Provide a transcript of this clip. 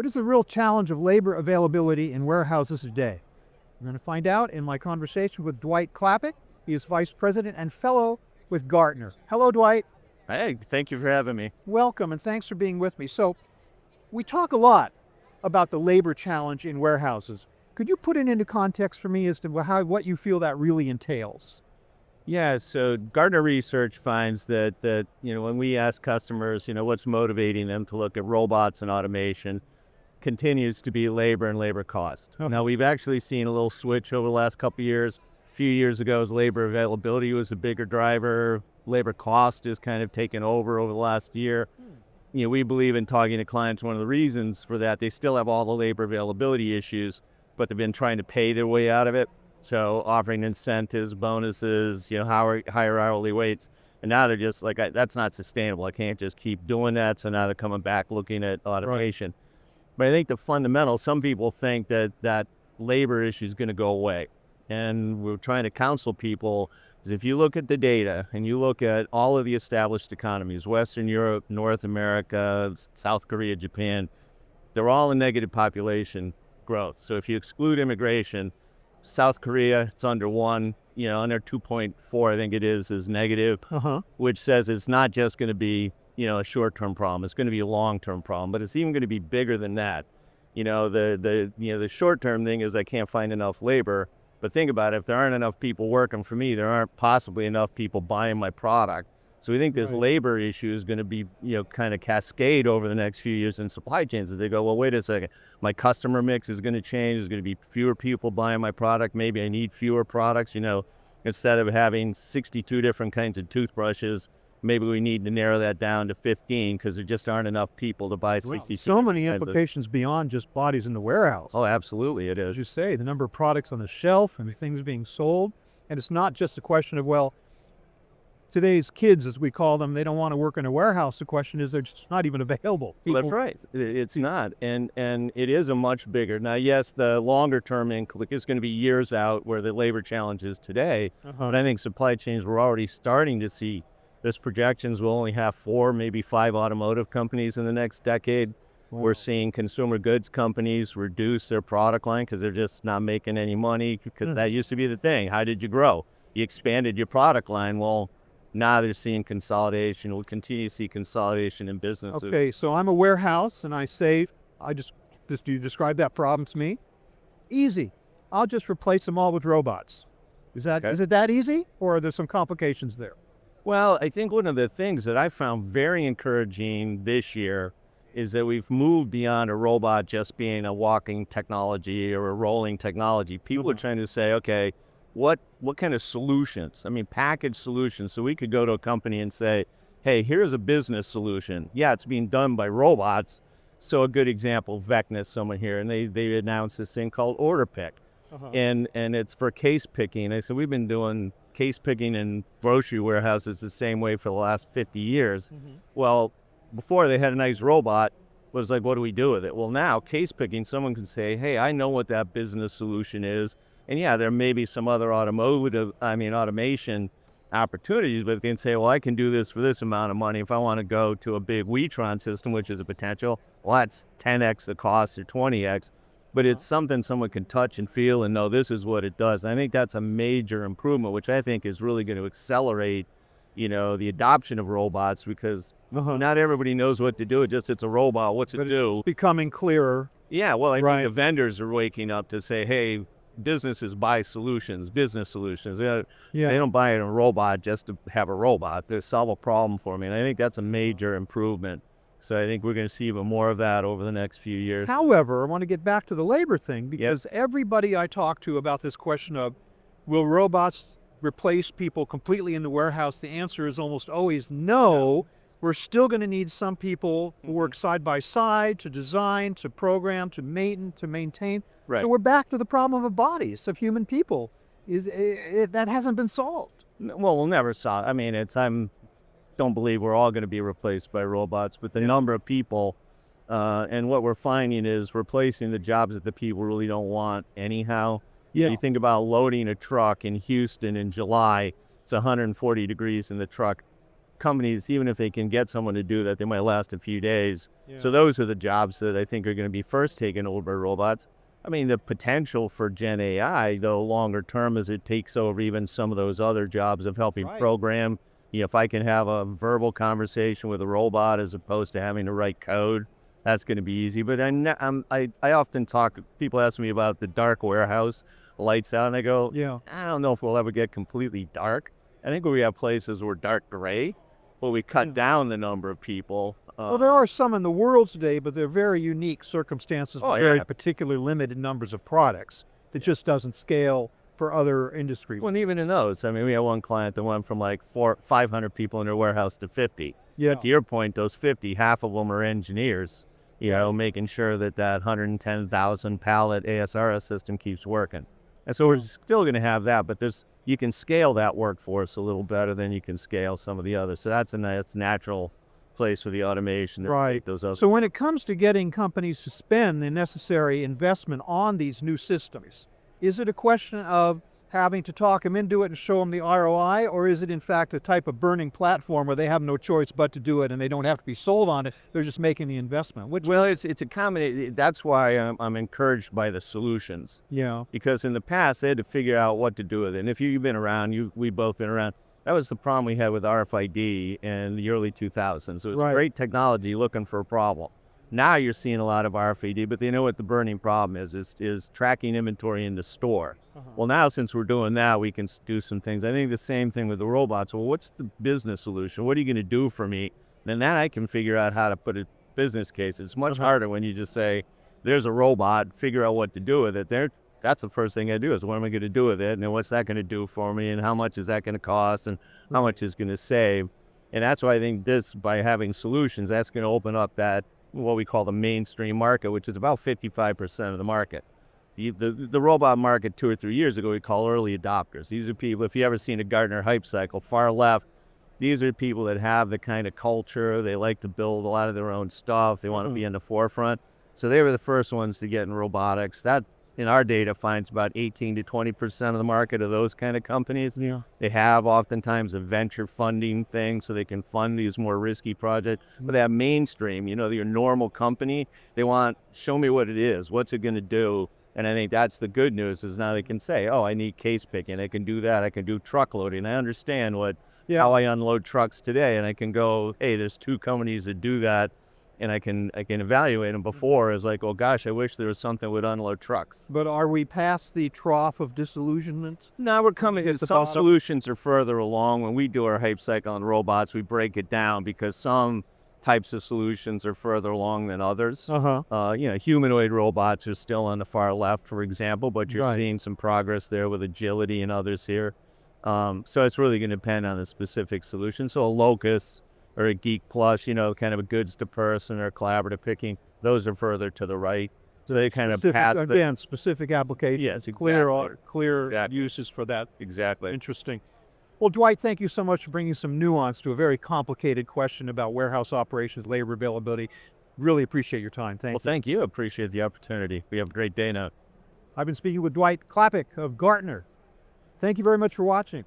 What is the real challenge of labor availability in warehouses today? We're going to find out in my conversation with Dwight Klappich. He is Vice President and Fellow with Gartner. Hello, Dwight. Hey, thank you for having me. Welcome, and thanks for being with me. So, we talk a lot about the labor challenge in warehouses. Could you put it into context for me as to what you feel that really entails? Yeah, so Gartner research finds that when we ask customers, what's motivating them to look at robots and automation, continues to be labor and labor cost. Okay. Now, we've actually seen a little switch over the last couple of years. A few years ago, labor availability was a bigger driver. Labor cost is kind of taken over the last year. We believe in talking to clients, one of the reasons for that, they still have all the labor availability issues, but they've been trying to pay their way out of it. So offering incentives, bonuses, higher hourly rates. And now they're just like, that's not sustainable. I can't just keep doing that. So now they're coming back looking at automation. Right. But I think the fundamental, some people think that labor issue is going to go away. And we're trying to counsel people, is if you look at the data and you look at all of the established economies, Western Europe, North America, South Korea, Japan, they're all in negative population growth. So if you exclude immigration, South Korea, it's under 1, under 2.4, I think it is negative, which says it's not just going to be, a short-term problem. It's going to be a long-term problem, but it's even going to be bigger than that. The short-term thing is I can't find enough labor, but think about it, if there aren't enough people working for me, there aren't possibly enough people buying my product. So we think this labor issue is going to be, kind of cascade over the next few years in supply chains as they go, well, wait a second, my customer mix is going to change. There's going to be fewer people buying my product. Maybe I need fewer products, instead of having 62 different kinds of toothbrushes, maybe we need to narrow that down to 15 because there just aren't enough people to buy 62. So many implications beyond just bodies in the warehouse. Oh, absolutely it is. As you say, the number of products on the shelf and the things being sold. And it's not just a question of, well, today's kids, as we call them, they don't want to work in a warehouse. The question is they're just not even available. Well, that's right. It's not. And it is a much bigger. Now, yes, the longer term is going to be years out where the labor challenge is today. But I think supply chains, we're already starting to see this projections will only have 4, maybe 5 automotive companies in the next decade. Wow. We're seeing consumer goods companies reduce their product line because they're just not making any money because that used to be the thing. How did you grow? You expanded your product line. Well, now they're seeing consolidation. We'll continue to see consolidation in businesses. Okay, so I'm a warehouse and I say, do you describe that problem to me? Easy. I'll just replace them all with robots. Is it that easy, or are there some complications there? Well, I think one of the things that I found very encouraging this year is that we've moved beyond a robot just being a walking technology or a rolling technology. People are trying to say, okay, what kind of solutions? I mean, package solutions. So we could go to a company and say, hey, here's a business solution. Yeah, it's being done by robots. So a good example, Vecna, someone here, and they announced this thing called Order Pick. And it's for case picking. I said, we've been doing case picking in grocery warehouses the same way for the last 50 years. Well, before they had a nice robot, it was like, what do we do with it? Well, now case picking, someone can say, hey, I know what that business solution is. And yeah, there may be some other automation opportunities, but they can say, well, I can do this for this amount of money. If I want to go to a big Witron system, which is a potential, well, that's 10x the cost or 20x. But it's something someone can touch and feel and know this is what it does. And I think that's a major improvement, which I think is really going to accelerate, the adoption of robots because not everybody knows what to do. It's a robot. What's it do? It's becoming clearer. Yeah, well, I think the vendors are waking up to say, hey, businesses buy business solutions. They don't buy a robot just to have a robot. They solve a problem for me. And I think that's a major improvement. So I think we're going to see even more of that over the next few years. However, I want to get back to the labor thing because everybody I talk to about this question of will robots replace people completely in the warehouse, the answer is almost always no. We're still going to need some people who work side by side to design, to program, to maintain. Right. So we're back to the problem of bodies, of human people. That hasn't been solved. Well, we'll never solve. I mean, don't believe we're all going to be replaced by robots, but the number of people and what we're finding is replacing the jobs that the people really don't want anyhow. You think about loading a truck in Houston in July, it's 140 degrees in the truck. companies, even if they can get someone to do that, they might last a few days. Yeah. So those are the jobs that I think are going to be first taken over by robots. I mean, the potential for Gen AI, though, longer term, as it takes over even some of those other jobs of helping Right. program. If I can have a verbal conversation with a robot as opposed to having to write code, that's going to be easy. But I often talk, people ask me about the dark warehouse, lights out, and I go, Yeah. I don't know if we'll ever get completely dark. I think we have places where dark gray, but we cut down the number of people. Well, there are some in the world today, but they're very unique circumstances with very Yeah. particular limited numbers of products that just doesn't scale for other industries. Well, and even in those, I mean, we had one client that went from like 500 people in their warehouse to 50. Yeah. To your point, those 50, half of them are engineers, making sure that 110,000 pallet ASRS system keeps working. And so we're still going to have that, but you can scale that workforce a little better than you can scale some of the others. So that's a nice natural place for the automation to Right. take those other. So when it comes to getting companies to spend the necessary investment on these new systems, is it a question of having to talk them into it and show them the ROI, or is it in fact a type of burning platform where they have no choice but to do it and they don't have to be sold on it, they're just making the investment? Well, it's a combination. That's why I'm encouraged by the solutions. Yeah. Because in the past, they had to figure out what to do with it. And if you've been around, we've both been around, that was the problem we had with RFID in the early 2000s. It was Right. great technology looking for a problem. Now you're seeing a lot of RFID, but they know what the burning problem is tracking inventory in the store. Well, now since we're doing that, we can do some things. I think the same thing with the robots. Well, what's the business solution? What are you going to do for me? Then I can figure out how to put a business case. It's much harder when you just say, there's a robot, figure out what to do with it. That's the first thing I do is what am I going to do with it? And then what's that going to do for me? And how much is that going to cost? And how much is going to save? And that's why I think by having solutions, that's going to open up that, what we call the mainstream market, which is about 55% of the market. The robot market 2 or 3 years ago, we call early adopters. These are people, if you ever seen a Gartner hype cycle, far left, these are people that have the kind of culture. They like to build a lot of their own stuff. They want to be in the forefront. So they were the first ones to get in robotics. That, in our data, finds about 18 to 20% of the market of those kind of companies. Yeah. They have oftentimes a venture funding thing so they can fund these more risky projects. But that mainstream, your normal company, they want, show me what it is. What's it going to do? And I think that's the good news is now they can say, oh, I need case picking. I can do that. I can do truck loading. I understand how I unload trucks today. And I can go, hey, there's 2 companies that do that. And I can evaluate them. Before is like, oh gosh, I wish there was something that would unload trucks. But are we past the trough of disillusionment? No, we're coming. Some solutions are further along. When we do our hype cycle on robots, we break it down because some types of solutions are further along than others. Humanoid robots are still on the far left, for example, but you're seeing some progress there with agility and others here. So it's really going to depend on the specific solution. So a Locus or a Geek Plus, kind of a goods to person or collaborative picking, those are further to the right. So they kind of pass specific applications. Yes, Clear uses for that. Exactly. Interesting. Well, Dwight, thank you so much for bringing some nuance to a very complicated question about warehouse operations, labor availability. Really appreciate your time. Thank you. Well, thank you. Appreciate the opportunity. We have a great day now. I've been speaking with Dwight Klappich of Gartner. Thank you very much for watching.